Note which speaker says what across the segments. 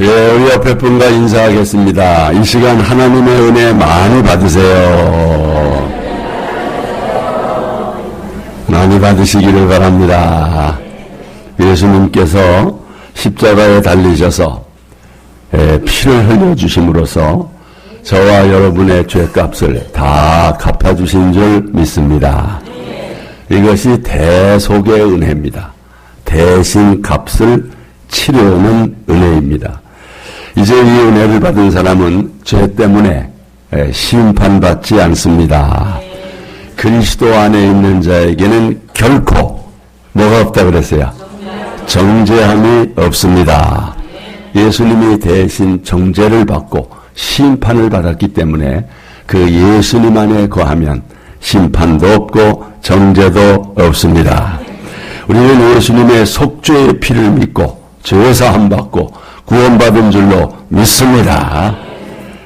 Speaker 1: 예, 우리 옆에 분과 인사하겠습니다. 이 시간 하나님의 은혜 많이 받으세요. 많이 받으시기를 바랍니다. 예수님께서 십자가에 달리셔서 피를 흘려주심으로써 저와 여러분의 죄값을 다 갚아주신 줄 믿습니다. 이것이 대속의 은혜입니다. 대신 값을 치르는 은혜입니다. 이제 이 은혜를 받은 사람은 죄 때문에 심판받지 않습니다. 그리스도 안에 있는 자에게는 결코 뭐가 없다 그랬어요? 정죄함이 없습니다. 예수님이 대신 정죄를 받고 심판을 받았기 때문에 그 예수님 안에 거하면 심판도 없고 정죄도 없습니다. 우리는 예수님의 속죄의 피를 믿고 죄사함 받고 구원받은 줄로 믿습니다.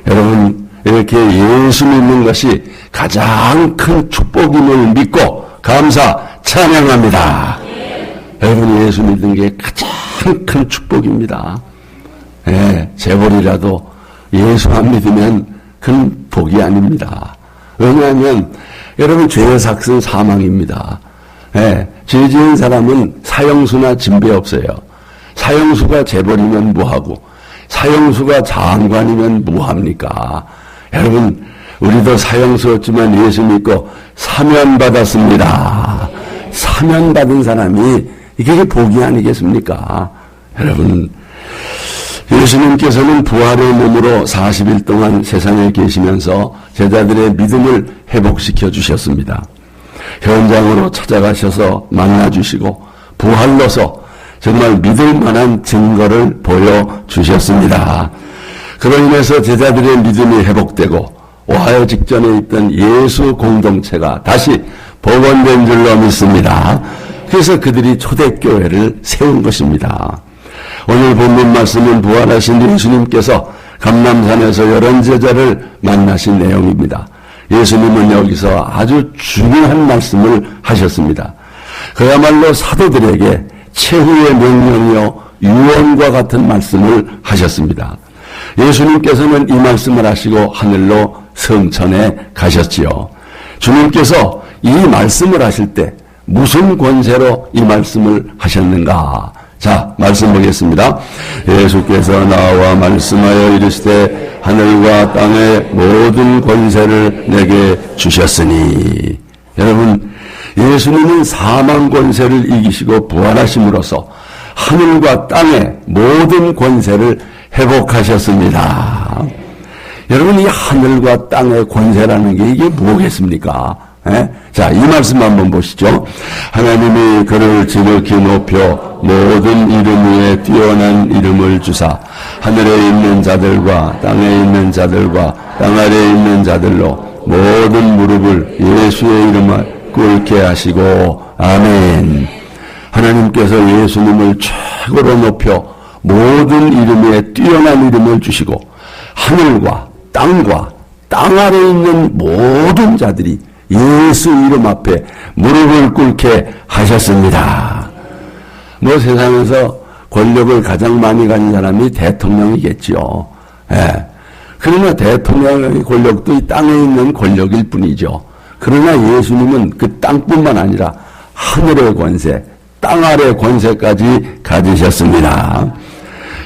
Speaker 1: 여러분, 이렇게 예수 믿는 것이 가장 큰 축복임을 믿고 감사 찬양합니다. 여러분, 예수 믿는 게 가장 큰 축복입니다. 재벌이라도 예수 안 믿으면 그건 복이 아닙니다. 왜냐하면 여러분, 죄의 삭은 사망입니다. 죄 지은 사람은 사형수나 진배 없어요. 사형수가 재벌이면 뭐하고 사형수가 장관이면 뭐합니까? 여러분, 우리도 사형수였지만 예수 믿고 사면받았습니다. 사면받은 사람이 이게 복이 아니겠습니까? 여러분, 예수님께서는 부활의 몸으로 40일 동안 세상에 계시면서 제자들의 믿음을 회복시켜 주셨습니다. 현장으로 찾아가셔서 만나주시고 부활로서 정말 믿을 만한 증거를 보여주셨습니다. 그로 인해서 제자들의 믿음이 회복되고 오하여 직전에 있던 예수 공동체가 다시 복원된 줄로 믿습니다. 그래서 그들이 초대교회를 세운 것입니다. 오늘 본문 말씀은 부활하신 예수님께서 감람산에서 여러 제자를 만나신 내용입니다. 예수님은 여기서 아주 중요한 말씀을 하셨습니다. 그야말로 사도들에게 최후의 명령이요 유언과 같은 말씀을 하셨습니다. 예수님께서는 이 말씀을 하시고 하늘로 성천에 가셨지요. 주님께서 이 말씀을 하실 때 무슨 권세로 이 말씀을 하셨는가? 자, 말씀 보겠습니다. 예수께서 나와 말씀하여 이르시되 하늘과 땅의 모든 권세를 내게 주셨으니. 여러분, 예수님은 사망 권세를 이기시고 부활하심으로써 하늘과 땅의 모든 권세를 회복하셨습니다. 여러분, 이 하늘과 땅의 권세라는 게 이게 뭐겠습니까? 자, 이 말씀 한번 보시죠. 하나님이 그를 지극히 높여 모든 이름 위에 뛰어난 이름을 주사 하늘에 있는 자들과 땅에 있는 자들과 땅 아래에 있는 자들로 모든 무릎을 예수의 이름을 꿇게 하시고 아멘. 하나님께서 예수님을 최고로 높여 모든 이름 위에 뛰어난 이름을 주시고 하늘과 땅과 땅 아래에 있는 모든 자들이 예수 이름 앞에 무릎을 꿇게 하셨습니다. 뭐 세상에서 권력을 가장 많이 가진 사람이 대통령이겠죠. 그러나 대통령의 권력도 이 땅에 있는 권력일 뿐이죠. 그러나 예수님은 그 땅뿐만 아니라 하늘의 권세, 땅 아래 권세까지 가지셨습니다.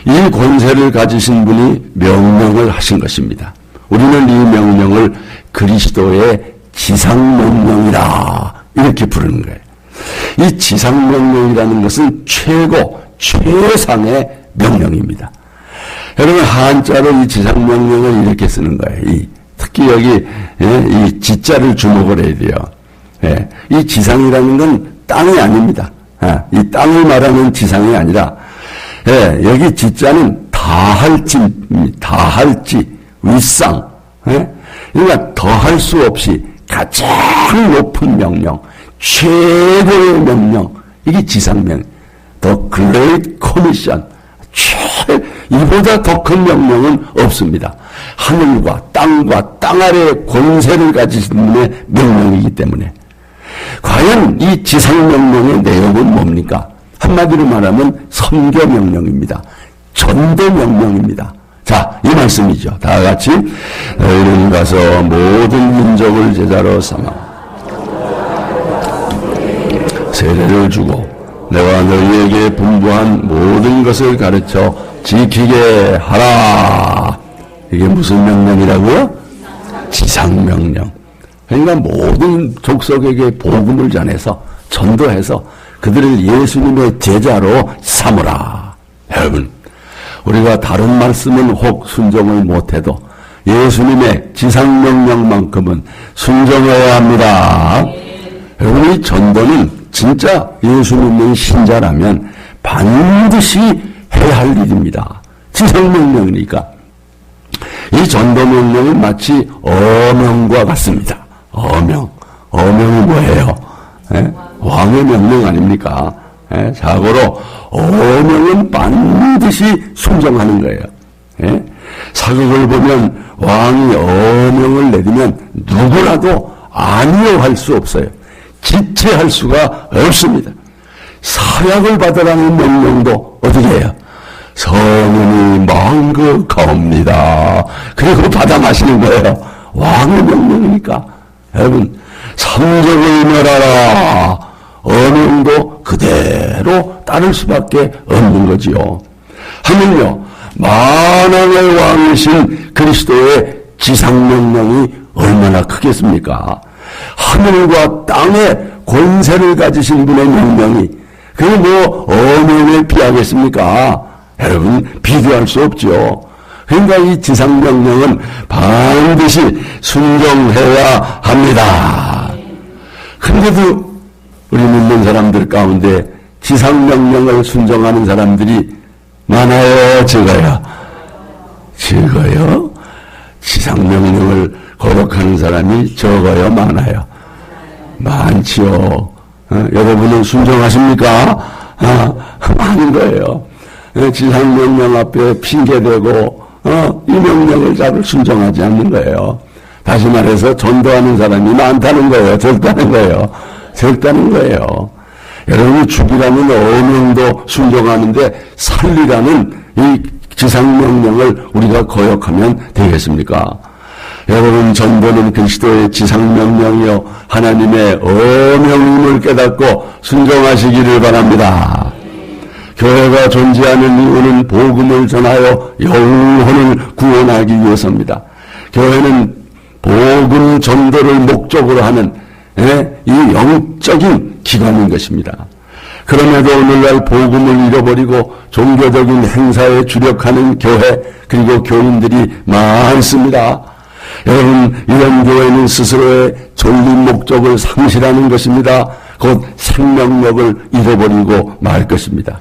Speaker 1: 이 권세를 가지신 분이 명령을 하신 것입니다. 우리는 이 명령을 그리스도의 지상명령이라 이렇게 부르는 거예요. 이 지상명령이라는 것은 최고, 최상의 명령입니다. 여러분, 한자로 이 지상명령을 이렇게 쓰는 거예요. 특히 여기 이 지자를 주목을 해야 돼요. 이 지상이라는 건 땅이 아닙니다. 이 땅을 말하는 지상이 아니라 여기 지자는 다할지, 윗상. 그러니까 더할 수 없이 가장 높은 명령, 최고의 명령, 이게 지상명, The Great Commission, 이보다 더 큰 명령은 없습니다. 하늘과 땅 아래의 권세를 가지신 분의 명령이기 때문에. 과연 이 지상명령의 내용은 뭡니까? 한마디로 말하면 선교명령입니다. 전도 명령입니다. 자, 이 말씀이죠. 다 같이 너희는 가서 모든 민족을 제자로 삼아 세례를 주고 내가 너희에게 분부한 모든 것을 가르쳐 지키게 하라. 이게 무슨 명령이라고요? 지상명령. 그러니까 모든 족속에게 복음을 전해서 전도해서 그들을 예수님의 제자로 삼으라. 여러분, 우리가 다른 말씀은 혹 순종을 못해도 예수님의 지상명령만큼은 순종해야 합니다. 여러분, 이 전도는 진짜 예수 믿는 신자라면 반드시 해야 할 일입니다. 지상명령이니까. 이 전도명령은 마치 어명과 같습니다. 어명이 뭐예요? 왕의 명령 아닙니까? 자고로 어명은 반드시 순종하는 거예요. 사극을 보면 왕이 어명을 내리면 누구라도 아니요 할 수 없어요. 지체할 수가 없습니다. 사약을 받으라는 명령도 어떻게 해요? 성은이 망극하옵니다. 그리고 받아 마시는 거예요. 왕의 명령이니까. 여러분, 삼적을 멸하라. 어명도 그대로 따를 수밖에 없는 거지요. 하물며 만왕의 왕이신 그리스도의 지상명령이 얼마나 크겠습니까? 하늘과 땅의 권세를 가지신 분의 명령이 그게 뭐 어명에 비하겠습니까? 여러분, 비교할 수 없죠. 그러니까 이 지상명령은 반드시 순종해야 합니다. 그런데도 우리 믿는 사람들 가운데 지상명령을 순종하는 사람들이 많아요, 적어요? 적어요? 지상명령을 거역하는 사람이 적어요, 많아요? 많지요. 여러분은 순종하십니까? 많은 거예요. 지상명령 앞에 핑계대고 이 명령을 잘 순종하지 않는 거예요. 다시 말해서 전도하는 사람이 많다는 거예요. 적다는 거예요. 적다는 거예요. 여러분이 죽이라는 어명도 순종하는데 살리라는 이 지상명령을 우리가 거역하면 되겠습니까? 여러분, 전도는 그리스도의 지상명령이요 하나님의 어명임을 깨닫고 순종하시기를 바랍니다. 교회가 존재하는 이유는 복음을 전하여 영혼을 구원하기 위해서입니다. 교회는 복음 전도를 목적으로 하는 이 영적인 기관인 것입니다. 그럼에도 오늘날 복음을 잃어버리고 종교적인 행사에 주력하는 교회 그리고 교인들이 많습니다. 여러분, 이런 교회는 스스로의 존립 목적을 상실하는 것입니다. 곧 생명력을 잃어버리고 말 것입니다.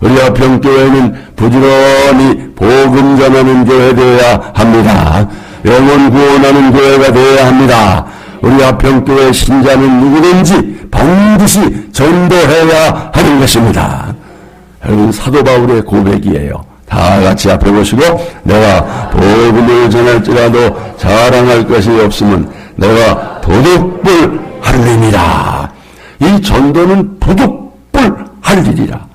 Speaker 1: 우리 화평교회는 부지런히 복음 전하는 교회 되어야 합니다. 영혼 구원하는 교회가 되어야 합니다. 우리 화평교회 신자는 누구든지 반드시 전도해야 하는 것입니다. 여러분, 사도 바울의 고백이에요. 다 같이 앞에 보시고, 내가 복음을 전할지라도 자랑할 것이 없으면 내가 부득불 할림이라. 이 전도는 부득불 할 일이라.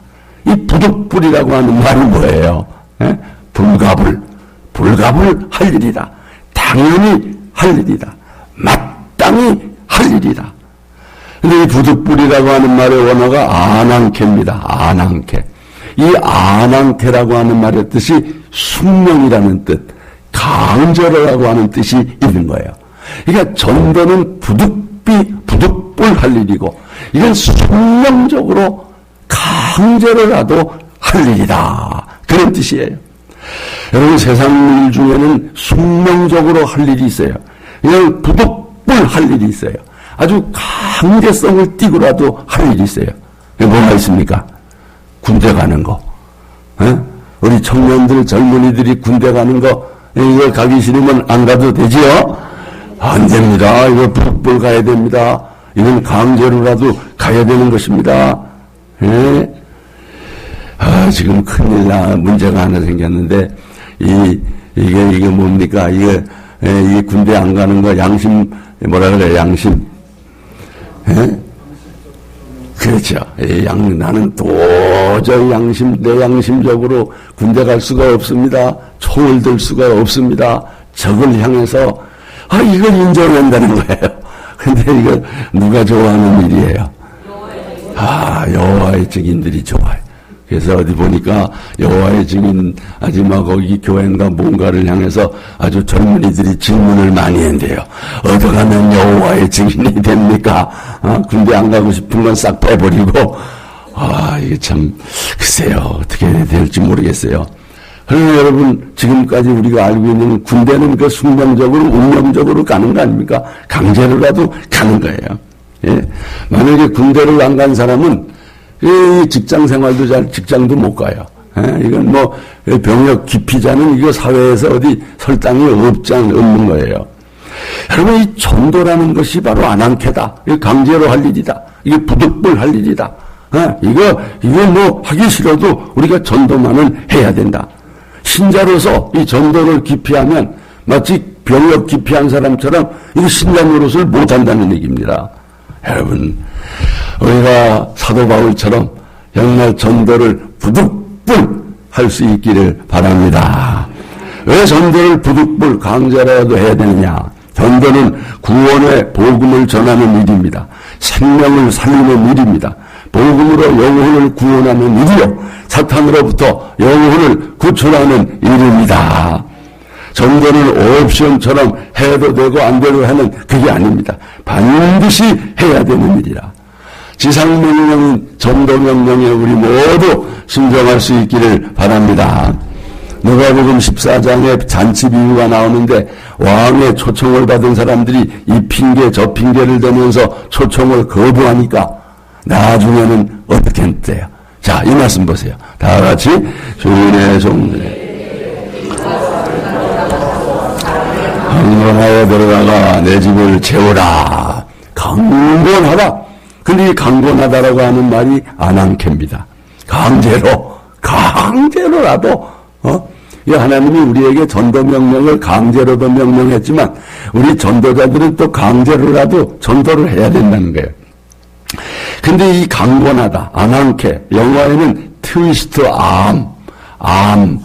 Speaker 1: 이 부득불이라고 하는 말이 뭐예요? 불가불 할 일이다. 당연히 할 일이다. 마땅히 할 일이다. 근데 이 부득불이라고 하는 말의 원어가 아난케입니다. 아난케. 이 아난케라고 하는 말의 뜻이 숙명이라는 뜻, 강제로라고 하는 뜻이 있는 거예요. 그러니까 전도는 부득불 할 일이고, 이건 숙명적으로 강제로라도 할 일이다. 그런 뜻이에요. 여러분, 세상 일 중에는 숙명적으로 할 일이 있어요. 그냥 부득불 할 일이 있어요. 아주 강제성을 띠고라도 할 일이 있어요. 뭐가 있습니까? 군대 가는 거. 우리 청년들, 젊은이들이 군대 가는 거, 이거 가기 싫으면 안 가도 되지요? 안 됩니다. 이거 부득불 가야 됩니다. 이건 강제로라도 가야 되는 것입니다. 지금 큰일 문제가 하나 생겼는데, 이게 뭡니까? 이 군대 안 가는 거, 양심, 뭐라 그래, 양심. 그렇죠. 나는 도저히 내 양심적으로 군대 갈 수가 없습니다. 총을 들 수가 없습니다. 적을 향해서, 이걸 인정한다는 거예요. 근데 이거 누가 좋아하는 일이에요? 여호와의 증인들이 좋아요. 그래서 어디 보니까 여호와의 증인 아줌마 거기 교회인가 뭔가를 향해서 아주 젊은이들이 질문을 많이 한대요. 어디 가면 여호와의 증인이 됩니까? 군대 안 가고 싶은 건 싹 빼버리고, 이게 참, 글쎄요. 어떻게 될지 모르겠어요. 그러나 여러분, 지금까지 우리가 알고 있는 군대는 그 숙명적으로, 운명적으로 가는 거 아닙니까? 강제로라도 가는 거예요. 예? 만약에 군대를 안 간 사람은 이 직장 생활도 직장도 못 가요. 예? 이건 뭐, 병역 기피자는 이거 사회에서 어디 설 땅이 없는 거예요. 여러분, 이 전도라는 것이 바로 아난케다. 이거 강제로 할 일이다. 이게 부득불 할 일이다. 이거 뭐 하기 싫어도 우리가 전도만은 해야 된다. 신자로서 이 전도를 기피하면 마치 병역 기피한 사람처럼 이거 신자 노릇을 못한다는 얘기입니다. 여러분, 우리가 사도 바울처럼 정말 전도를 부득불 할 수 있기를 바랍니다. 왜 전도를 부득불 강제라도 해야 되느냐? 전도는 구원의 복음을 전하는 일입니다. 생명을 살리는 일입니다. 복음으로 영혼을 구원하는 일이요, 사탄으로부터 영혼을 구출하는 일입니다. 전도는 옵션처럼 해도 되고 안 되고 하는 그게 아닙니다. 반드시 해야 되는 일이라. 지상명령인 전도명령에 우리 모두 순종할 수 있기를 바랍니다. 누가복음 14장에 잔치 비유가 나오는데 왕의 초청을 받은 사람들이 이 핑계 저 핑계를 대면서 초청을 거부하니까 나중에는 어떻게 했대요? 자, 이 말씀 보세요. 다 같이 주인의 종들의 강권하여 들어가가 내 집을 채우라. 강권하다. 근데 이 강권하다라고 하는 말이 아난케입니다. 강제로라도 이 하나님이 우리에게 전도 명령을 강제로도 명령했지만 우리 전도자들은 또 강제로라도 전도를 해야 된다는 거예요. 근데 이 강권하다, 아난케, 영어에는 트위스트 암은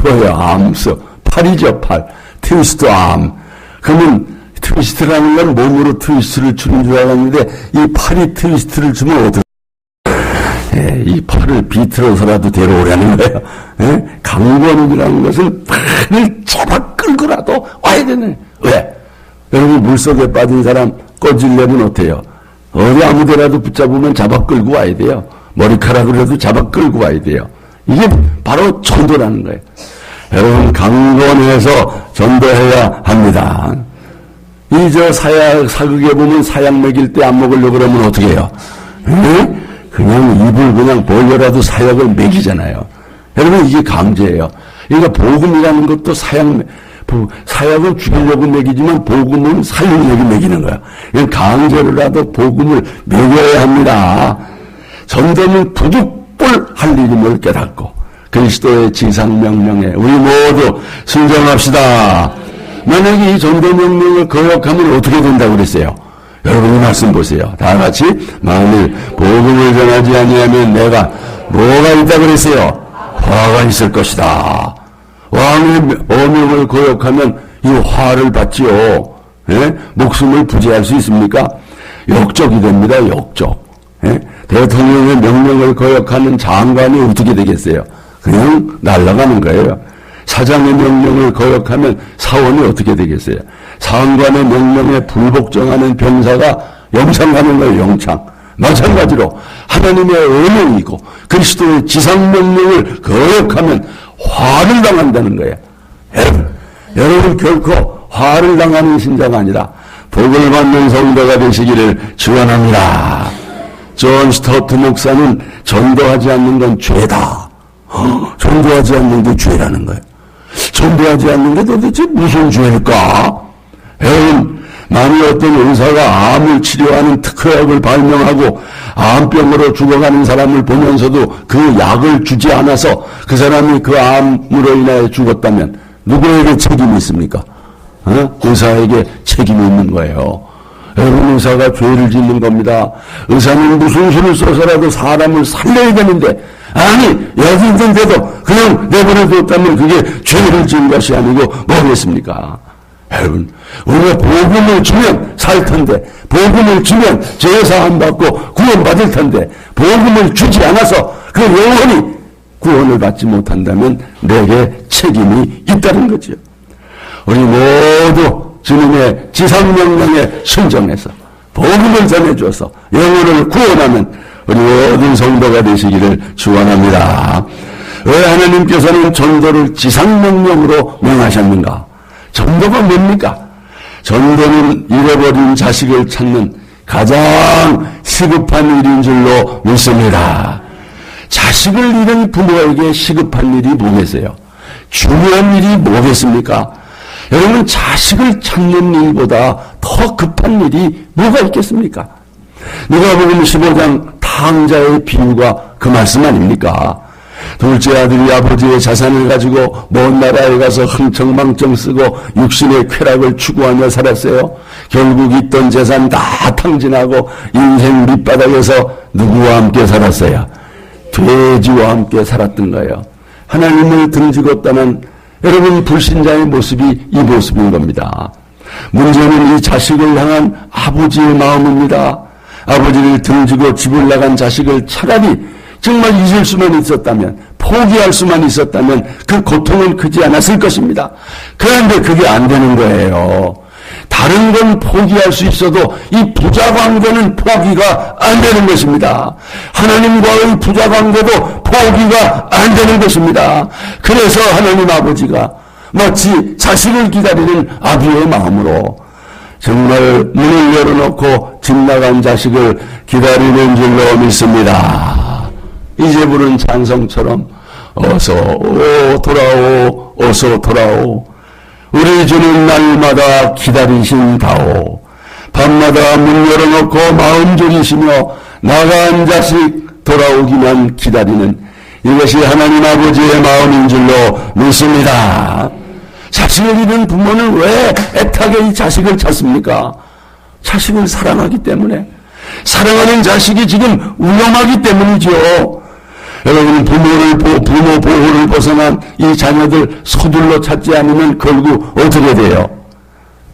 Speaker 1: 뭐예요? 암스, 팔이죠, 팔. 트위스트 암. 그러면 트위스트라는 건 몸으로 트위스트를 주는 줄 알았는데 이 팔이 트위스트를 주면 어떻게? 이 팔을 비틀어서라도 데려오라는 거예요. 강권이라는 것은 팔을 잡아 끌고라도 와야 되는. 왜? 여러분, 물속에 빠진 사람 꺼질려면 어때요? 어디 아무데라도 붙잡으면 잡아 끌고 와야 돼요. 머리카락으로라도 잡아 끌고 와야 돼요. 이게 바로 전도라는 거예요. 여러분, 강권해서 전도해야 합니다. 사극에 보면 사약 먹일 때 안 먹으려고 그러면 어떻게 해요? 그냥 입을 그냥 벌려라도 사약을 먹이잖아요. 여러분, 이게 강제예요. 그러니까 복음이라는 것도 사약은 죽이려고 먹이지만 복음은 살리려고 먹이는 거야. 강제로라도 복음을 먹여야 합니다. 전도는 부득불 할 일임을 깨닫고 그리스도의 지상명령에 우리 모두 순종합시다. 만약에 이 전도명령을 거역하면 어떻게 된다고 그랬어요? 여러분, 이 말씀 보세요. 다 같이 만일 복음을 전하지 아니하면 내가 뭐가 있다 그랬어요? 화가 있을 것이다. 왕의 어명을 거역하면 이 화를 받지요. 목숨을 부지할 수 있습니까? 역적이 됩니다. 역적. 대통령의 명령을 거역하는 장관이 어떻게 되겠어요? 그냥 날아가는 거예요. 사장의 명령을 거역하면 사원이 어떻게 되겠어요? 상관의 명령에 불복종하는 병사가 영창 가는 거예요. 영창. 마찬가지로 하나님의 어명이고 그리스도의 지상명령을 거역하면 화를 당한다는 거예요. 여러분 결코 화를 당하는 신자가 아니라 복을 받는 성도가 되시기를 축원합니다. 존 스토트 목사는 전도하지 않는 건 죄다. 전도하지 않는 게 죄라는 거예요. 전도하지 않는 게 도대체 무슨 죄일까? 여러분, 만일 어떤 의사가 암을 치료하는 특허약을 발명하고 암병으로 죽어가는 사람을 보면서도 그 약을 주지 않아서 그 사람이 그 암으로 인하여 죽었다면 누구에게 책임이 있습니까? 의사에게 책임이 있는 거예요. 여러분, 의사가 죄를 짓는 겁니다. 의사는 무슨 수를 써서라도 사람을 살려야 되는데, 아니, 여기 있는데도 그냥 내버려뒀다면 그게 죄를 지은 것이 아니고 뭐겠습니까? 여러분, 우리가 복음을 주면 살 텐데, 복음을 주면 죄사함 받고 구원받을 텐데, 복음을 주지 않아서 그 영혼이 구원을 받지 못한다면 내게 책임이 있다는 거죠. 우리 모두 주님의 지상명령에 순종해서 복음을 전해줘서 영혼을 구원하는 우리 모든 성도가 되시기를 축원합니다. 왜 하나님께서는 전도를 지상명령으로 명하셨는가? 전도가 뭡니까? 전도는 잃어버린 자식을 찾는 가장 시급한 일인 줄로 믿습니다. 자식을 잃은 부모에게 시급한 일이 뭐겠어요? 중요한 일이 뭐겠습니까? 여러분, 자식을 찾는 일보다 더 급한 일이 뭐가 있겠습니까? 누가복음 15장 탕자의 비유가 그 말씀 아닙니까? 둘째 아들이 아버지의 자산을 가지고 먼 나라에 가서 흥청망청 쓰고 육신의 쾌락을 추구하며 살았어요. 결국 있던 재산 다 탕진하고 인생 밑바닥에서 누구와 함께 살았어요? 돼지와 함께 살았던 거예요. 하나님을 등지고 떠난 여러분, 불신자의 모습이 이 모습인 겁니다. 문제는 이 자식을 향한 아버지의 마음입니다. 아버지를 등지고 집을 나간 자식을 차라리 정말 잊을 수만 있었다면, 포기할 수만 있었다면 그 고통은 크지 않았을 것입니다. 그런데 그게 안 되는 거예요. 다른 건 포기할 수 있어도 이 부자 관계는 포기가 안 되는 것입니다. 하나님과의 부자 관계도 포기가 안 되는 것입니다. 그래서 하나님 아버지가 마치 자식을 기다리는 아비의 마음으로 정말 문을 열어놓고 집 나간 자식을 기다리는 줄로 믿습니다. 이제 부른 찬송처럼 어서 돌아오, 어서 돌아오. 우리 주는 날마다 기다리신다오. 밤마다 문 열어놓고 마음 졸이시며 나간 자식 돌아오기만 기다리는 이것이 하나님 아버지의 마음인 줄로 믿습니다. 자식을 잃은 부모는 왜 애타게 이 자식을 찾습니까? 자식을 사랑하기 때문에. 사랑하는 자식이 지금 위험하기 때문이죠. 여러분, 부모 보호를 벗어난 이 자녀들 서둘러 찾지 않으면 결국 어떻게 돼요?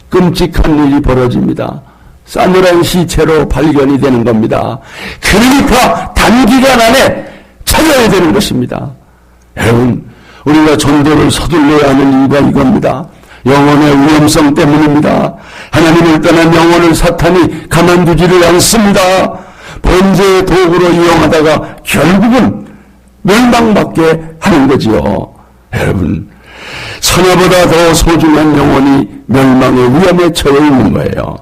Speaker 1: 끔찍한 일이 벌어집니다. 싸늘한 시체로 발견이 되는 겁니다. 그러니까 단기간 안에 찾아야 되는 것입니다. 여러분, 우리가 전도를 서둘러야 하는 이유가 이겁니다. 영혼의 위험성 때문입니다. 하나님을 떠난 영혼을 사탄이 가만두지를 않습니다. 범죄의 도구로 이용하다가 결국은 멸망받게 하는 거지요. 여러분, 천하보다 더 소중한 영혼이 멸망의 위험에 처해 있는 거예요.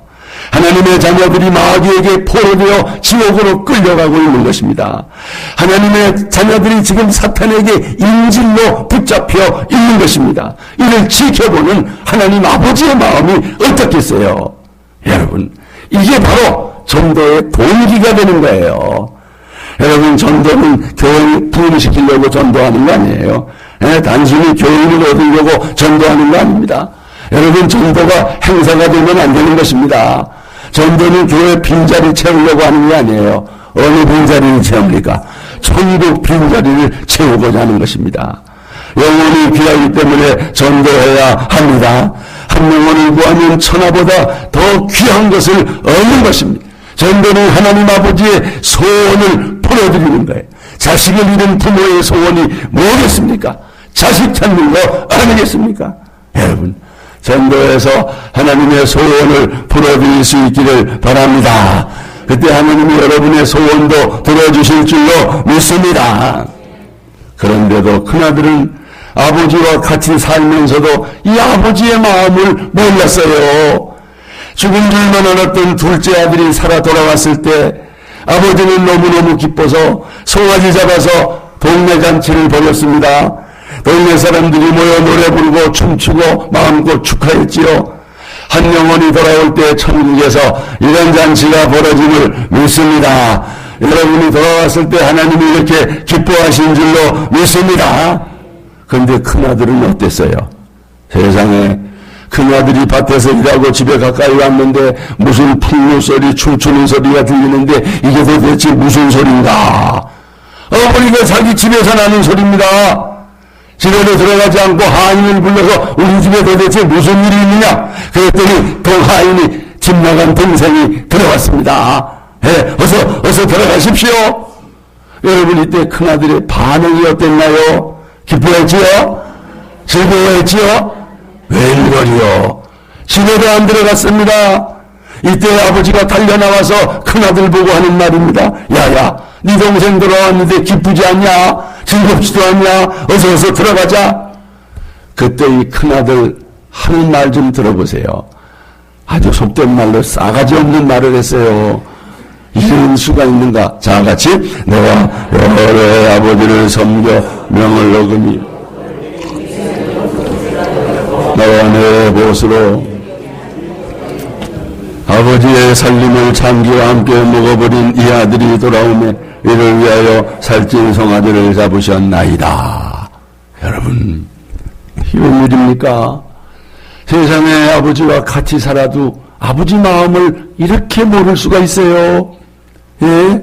Speaker 1: 하나님의 자녀들이 마귀에게 포로되어 지옥으로 끌려가고 있는 것입니다. 하나님의 자녀들이 지금 사탄에게 인질로 붙잡혀 있는 것입니다. 이를 지켜보는 하나님 아버지의 마음이 어떻겠어요? 여러분, 이게 바로 전도의 동기가 되는 거예요. 여러분, 전도는 교인 부흥시키려고 전도하는 거 아니에요. 단순히 교인을 얻으려고 전도하는 거 아닙니다. 여러분, 전도가 행사가 되면 안 되는 것입니다. 전도는 교회 빈자리 채우려고 하는 게 아니에요. 어느 빈자리를 채웁니까? 천국 빈자리를 채우고자 하는 것입니다. 영혼이 귀하기 때문에 전도해야 합니다. 한 영혼을 구하면 천하보다 더 귀한 것을 얻는 것입니다. 전도는 하나님 아버지의 소원을 풀어드리는 거예요. 자식을 잃은 부모의 소원이 뭐겠습니까? 자식 찾는 거 아니겠습니까? 여러분, 전도에서 하나님의 소원을 풀어드릴 수 있기를 바랍니다. 그때 하나님이 여러분의 소원도 들어주실 줄로 믿습니다. 그런데도 큰아들은 아버지와 같이 살면서도 이 아버지의 마음을 몰랐어요. 죽은 줄만 알았던 둘째 아들이 살아 돌아왔을 때 아버지는 너무너무 기뻐서 송아지 잡아서 동네 잔치를 벌였습니다. 동네 사람들이 모여 노래 부르고 춤추고 마음껏 축하했지요. 한 영혼이 돌아올 때 천국에서 이런 잔치가 벌어짐을 믿습니다. 여러분이 돌아왔을 때 하나님이 이렇게 기뻐하신 줄로 믿습니다. 그런데 큰아들은 어땠어요? 세상에 큰아들이 밭에서 일하고 집에 가까이 왔는데 무슨 풍류 소리, 춤추는 소리가 들리는데 이게 도대체 무슨 소린가? 어머니가 자기 집에서 나는 소리입니다. 집에도 들어가지 않고 하인을 불러서 우리 집에 도대체 무슨 일이 있느냐? 그랬더니 동하인이 집 나간 동생이 들어왔습니다. 예, 어서 들어가십시오. 여러분 이때 큰아들의 반응이 어땠나요? 기뻐했지요? 즐거워했지요? 웬걸이요? 집에도 안 들어갔습니다. 이때 아버지가 달려나와서 큰아들 보고 하는 말입니다. 야야, 네 동생 들어왔는데 기쁘지 않냐? 즐겁지도 않냐? 어서 들어가자. 그때 이 큰아들 하는 말 좀 들어보세요. 아주 속된 말로 싸가지 없는 말을 했어요. 이런 수가 있는가? 자, 같이 내가 여호와의 아버지를 섬겨 명을 어기니 나와 내 보스로 아버지의 살림을 장기와 함께 먹어버린 이 아들이 돌아오매 이를 위하여 살찐 송아지를 잡으셨나이다. 여러분, 이런 일입니까? 세상에 아버지와 같이 살아도 아버지 마음을 이렇게 모를 수가 있어요. 예?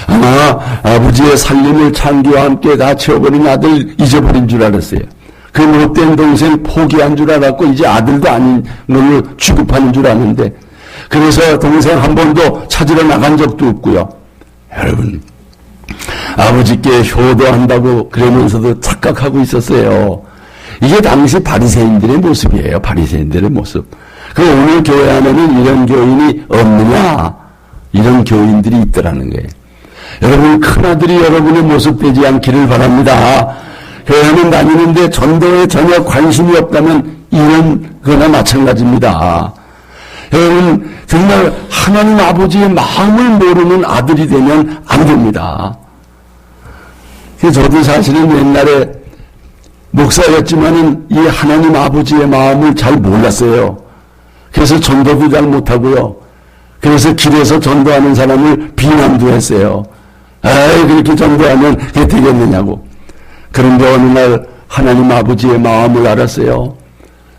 Speaker 1: 아마 아버지의 살림을 장기와 함께 다 채워버린 아들 잊어버린 줄 알았어요. 그 못된 동생 포기한 줄 알았고 이제 아들도 아닌 널로 취급하는 줄 아는데 그래서 동생 한 번도 찾으러 나간 적도 없고요. 여러분, 아버지께 효도한다고 그러면서도 착각하고 있었어요. 이게 당시 바리새인들의 모습이에요. 바리새인들의 모습. 그 오늘 교회 안에는 이런 교인이 없느냐? 이런 교인들이 있더라는 거예요. 여러분, 큰아들이 여러분의 모습 되지 않기를 바랍니다. 교회는 다니는데 전도에 전혀 관심이 없다면 이런 거나 마찬가지입니다. 여러분, 정말 하나님 아버지의 마음을 모르는 아들이 되면 안 됩니다. 저도 사실은 옛날에 목사였지만은 이 하나님 아버지의 마음을 잘 몰랐어요. 그래서 전도도 잘 못하고요. 그래서 길에서 전도하는 사람을 비난도 했어요. 에이, 그렇게 전도하면 그게 되겠느냐고. 그런데 어느 날 하나님 아버지의 마음을 알았어요.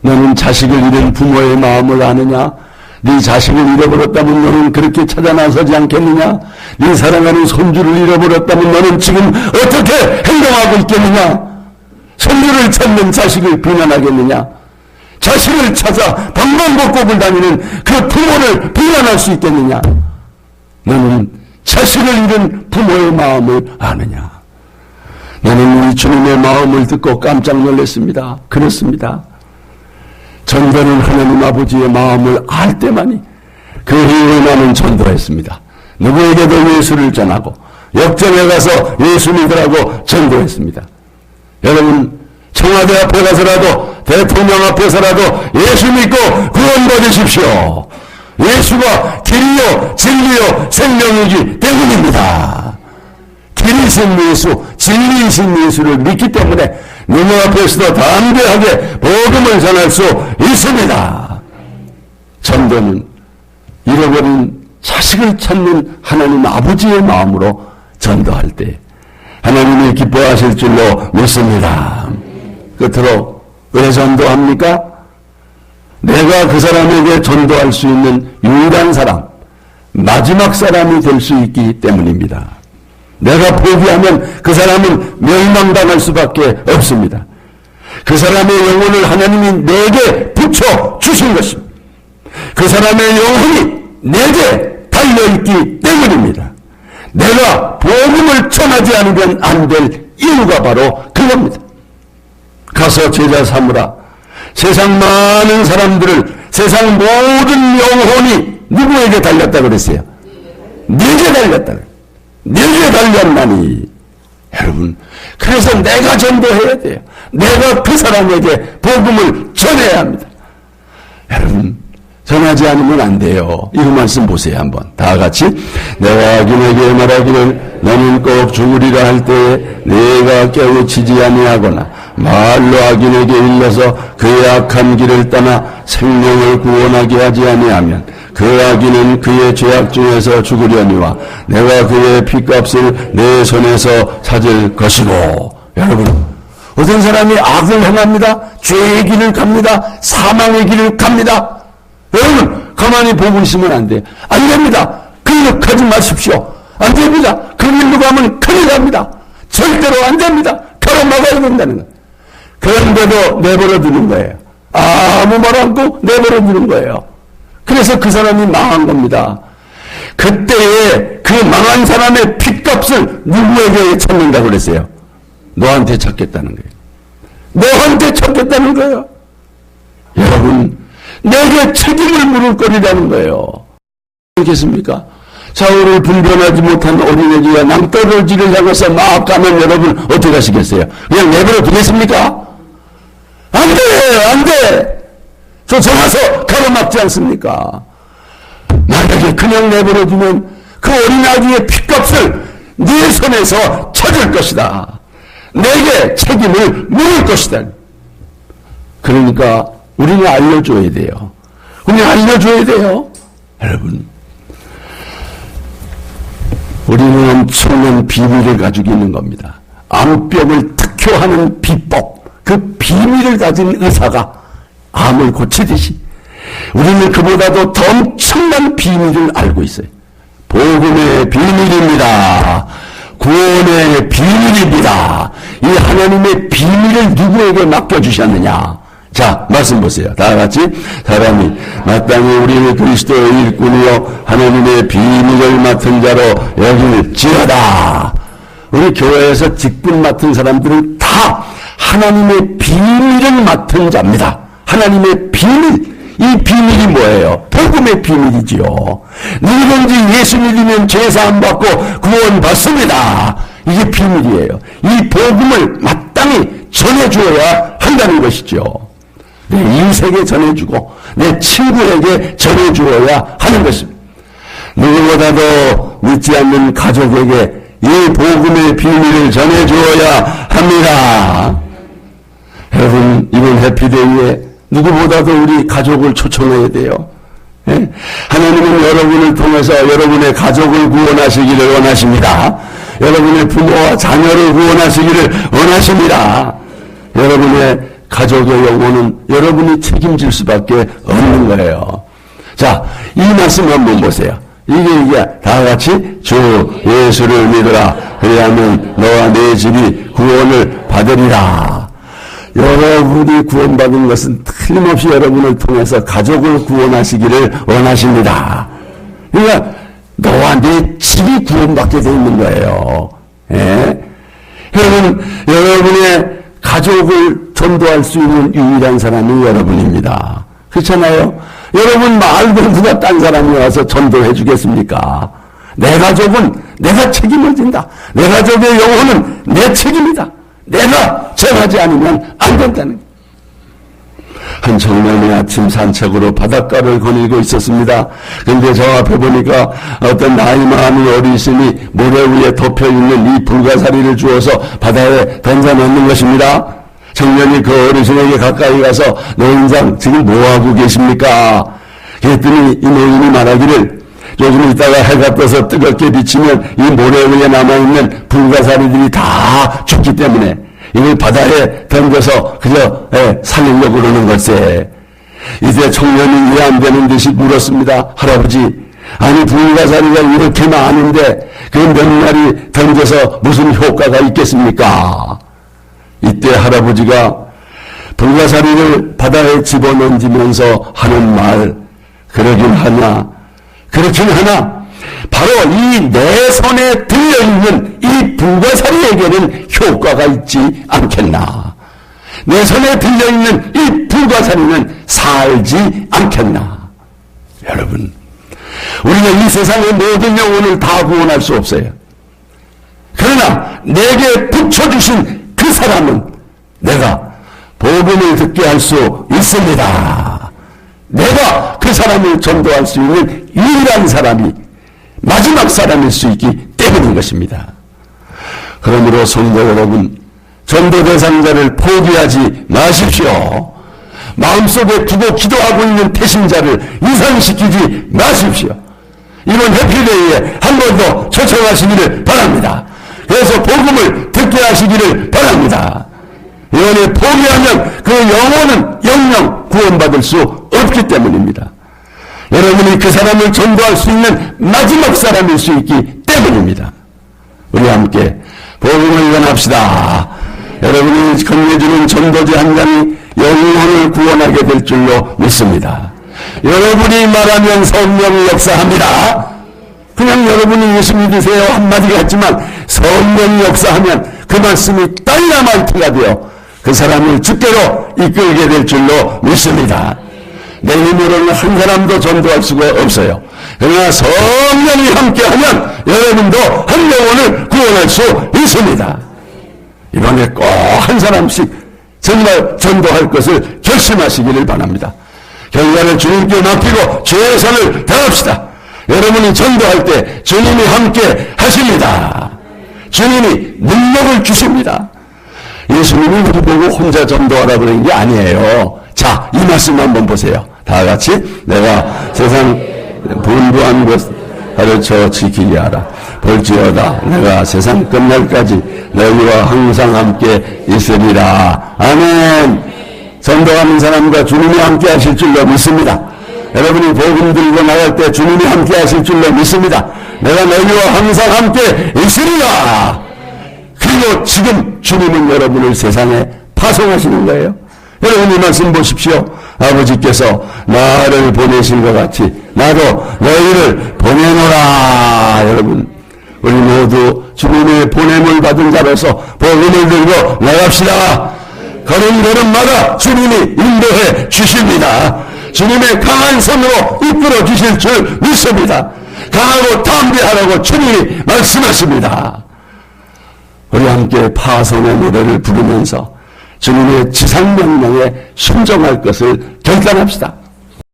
Speaker 1: 너는 자식을 잃은 부모의 마음을 아느냐? 네 자식을 잃어버렸다면 너는 그렇게 찾아 나서지 않겠느냐? 네 사랑하는 손주를 잃어버렸다면 너는 지금 어떻게 행동하고 있겠느냐? 손주를 찾는 자식을 비난하겠느냐? 자식을 찾아 방방곡곡을 다니는 그 부모를 비난할 수 있겠느냐? 너는 자식을 잃은 부모의 마음을 아느냐? 나는 우리 주님의 마음을 듣고 깜짝 놀랐습니다. 그렇습니다. 전도는 하나님 아버지의 마음을 알 때만이 그 이후에 나는 전도했습니다. 누구에게도 예수를 전하고 역전에 가서 예수 믿으라고 전도했습니다. 여러분, 청와대 앞에 가서라도 대통령 앞에서라도 예수 믿고 구원받으십시오. 예수가 길이요 진리요 생명이기 때문입니다. 길이신 예수, 진리이신 예수를 믿기 때문에 누구 앞에서도 담대하게 복음을 전할 수 있습니다. 전도는 잃어버린 자식을 찾는 하나님 아버지의 마음으로 전도할 때 하나님이 기뻐하실 줄로 믿습니다. 끝으로 왜 전도합니까? 내가 그 사람에게 전도할 수 있는 유일한 사람, 마지막 사람이 될 수 있기 때문입니다. 내가 포기하면 그 사람은 멸망당할 수밖에 없습니다. 그 사람의 영혼을 하나님이 내게 붙여 주신 것입니다. 그 사람의 영혼이 내게 달려있기 때문입니다. 내가 복음을 전하지 않으면 안 될 이유가 바로 그겁니다. 가서 제자 삼으라. 세상 많은 사람들을, 세상 모든 영혼이 누구에게 달렸다 그랬어요? 내게 달렸다. 내게 달렸나니. 여러분, 그래서 내가 전도해야 돼요. 내가 그 사람에게 복음을 전해야 합니다. 여러분, 전하지 않으면 안 돼요. 이거 말씀 보세요. 한번 다 같이. 내가 악인에게 말하기를 너는 꼭 죽으리라 할 때에 내가 깨우치지 아니하거나 말로 악인에게 일러서 그의 악한 길을 떠나 생명을 구원하게 하지 아니하면 그 악인은 그의 죄악 중에서 죽으려니와 내가 그의 핏값을 내 손에서 찾을 것이고. 여러분, 어떤 사람이 악을 행합니다. 죄의 길을 갑니다. 사망의 길을 갑니다. 여러분 가만히 보고 있으면 안 돼요. 안 됩니다. 그일로 가지 마십시오. 안 됩니다. 그 길로 가면 큰일 납니다. 절대로 안 됩니다. 가로막아야 된다는 거예요. 그런데도 내버려 두는 거예요. 아무 말 않고 내버려 두는 거예요. 그래서 그 사람이 망한 겁니다. 그때에 그 망한 사람의 핏값을 누구에게 찾는다고 그랬어요? 너한테 찾겠다는 거예요. 너한테 찾겠다는 거예요. 여러분, 내게 책임을 물을 거리라는 거예요. 알겠습니까? 사울을 분별하지 못한 어린애기가 낭떠러지를 향해서 막 가면 여러분 어떻게 하시겠어요? 그냥 내버려 두겠습니까? 안 돼! 안 돼! 쫓아가서 가로막지 않습니까? 만약에 그냥 내버려 두면 그 어린아기의 핏값을 네 손에서 찾을 것이다. 내게 책임을 물을 것이다. 그러니까 우리는 알려줘야 돼요. 우리는 알려줘야 돼요. 여러분, 우리는 엄청난 비밀을 가지고 있는 겁니다. 암병을 특효하는 비법, 그 비밀을 가진 의사가 암을 고치듯이 우리는 그보다도 더 엄청난 비밀을 알고 있어요. 복음의 비밀입니다. 구원의 비밀입니다. 이 하나님의 비밀을 누구에게 맡겨주셨느냐? 자, 말씀 보세요. 다 같이. 사람이 마땅히 우리는 그리스도의 일꾼이요 하나님의 비밀을 맡은 자로 여길지어다. 우리 교회에서 직분 맡은 사람들은 다 하나님의 비밀을 맡은 자입니다. 하나님의 비밀. 이 비밀이 뭐예요? 복음의 비밀이지요. 누구든지 예수 믿으면 죄사함 받고 구원 받습니다. 이게 비밀이에요. 이 복음을 마땅히 전해주어야 한다는 것이죠. 내 인생에 전해주고 내 친구에게 전해주어야 하는 것입니다. 누구보다도 믿지 않는 가족에게 이 복음의 비밀을 전해주어야 합니다. 여러분, 이번 해피데이에 누구보다도 우리 가족을 초청해야 돼요. 예? 하나님은 여러분을 통해서 여러분의 가족을 구원하시기를 원하십니다. 여러분의 부모와 자녀를 구원하시기를 원하십니다. 여러분의 가족의 영혼은 여러분이 책임질 수밖에 없는 거예요. 자, 이 말씀 한번 보세요. 이게 다 같이 주 예수를 믿으라. 그리하면 너와 내 집이 구원을 받으리라. 여러분이 구원받은 것은 틀림없이 여러분을 통해서 가족을 구원하시기를 원하십니다. 그러니까 너와 내 집이 구원받게 되어 있는 거예요. 예? 여러분의 가족을 전도할 수 있는 유일한 사람이 여러분입니다. 그렇잖아요? 여러분 말고 누가 딴 사람이 와서 전도해 주겠습니까? 내 가족은 내가 책임을 진다. 내 가족의 영혼은 내 책임이다. 내가 정하지 않으면 안 된다는 거예요. 한 청년이 아침 산책으로 바닷가를 거닐고 있었습니다. 그런데 저 앞에 보니까 어떤 나이 많은 어르신이 모래 위에 덮여있는 이 불가사리를 주워서 바다에 던져놓는 것입니다. 청년이 그 어르신에게 가까이 가서 노인장 지금 뭐하고 계십니까? 그랬더니 이 노인이 말하기를 요즘 이따가 해가 떠서 뜨겁게 비치면 이 모래 위에 남아있는 불가사리들이 다 죽기 때문에 이걸 바다에 던져서 그저 살리려고 그러는 걸세. 이제 청년이 이해 안 되는 듯이 물었습니다. 할아버지, 아니 불가사리가 이렇게 많은데 그 몇 마리 던져서 무슨 효과가 있겠습니까? 이때 할아버지가 불가사리를 바다에 집어던지면서 하는 말, 그러긴 하나 바로 이 내 손에 들려있는 이 불가사리에게는 효과가 있지 않겠나. 내 손에 들려있는 이 불가사리는 살지 않겠나. 여러분, 우리는 이 세상의 모든 영혼을 다 구원할 수 없어요. 그러나 내게 붙여주신 그 사람은 내가 복음을 듣게 할 수 있습니다. 내가 그 사람을 전도할 수 있는 유일한 사람이 마지막 사람일 수 있기 때문인 것입니다. 그러므로 성도 여러분, 전도 대상자를 포기하지 마십시오. 마음속에 두고 기도하고 있는 태신자를 이상시키지 마십시오. 이번 해피데이에 한 번 더 초청하시기를 바랍니다. 그래서 복음을 듣게 하시기를 바랍니다. 영원히 포기하면 그 영혼은 영영 구원받을 수 없기 때문입니다. 여러분이 그 사람을 전도할 수 있는 마지막 사람일 수 있기 때문입니다. 우리 함께 복음을 전합시다. 여러분이 건네주는 전도자 한 장이 영혼을 구원하게 될 줄로 믿습니다. 여러분이 말하면 성령이 역사합니다. 그냥 여러분이 예수 믿으세요 한마디 같지만 성령이 역사하면 그 말씀이 다이너마이트가 되어 그 사람을 주께로 이끌게 될 줄로 믿습니다. 내 힘으로는 한 사람도 전도할 수가 없어요. 그러나 성령이 함께하면 여러분도 한 영혼을 구원할 수 있습니다. 이번에 꼭 한 사람씩 정말 전도할 것을 결심하시기를 바랍니다. 결과를 주님께 맡기고 최선을 다합시다. 여러분이 전도할 때 주님이 함께 하십니다. 주님이 능력을 주십니다. 예수님이 우리 보고 혼자 전도하라 그런 게 아니에요. 자, 이 말씀 한번 보세요. 다 같이 내가 세상 분부한 것 가르쳐 지키게 하라. 볼지어다 내가 세상 끝날까지 너희와 항상 함께 있으리라. 아멘. 전도하는 사람과 주님이 함께 하실 줄로 믿습니다. 여러분이 복음 들고 나갈 때 주님이 함께 하실 줄로 믿습니다. 내가 너희와 항상 함께 있으리라. 그리고 지금 주님은 여러분을 세상에 파송하시는 거예요. 여러분 이 말씀 보십시오. 아버지께서 나를 보내신 것 같이 나도 너희를 보내노라. 여러분 우리 모두 주님의 보냄을 받은 자로서 복음을 들고 나갑시다. 걸음걸음마다 주님이 인도해 주십니다. 주님의 강한 손으로 이끌어 주실 줄 믿습니다. 강하고 담대하라고 주님이 말씀하십니다. 우리 함께 파송의 노래를 부르면서 주님의 지상명령에 순종할 것을 결단합시다.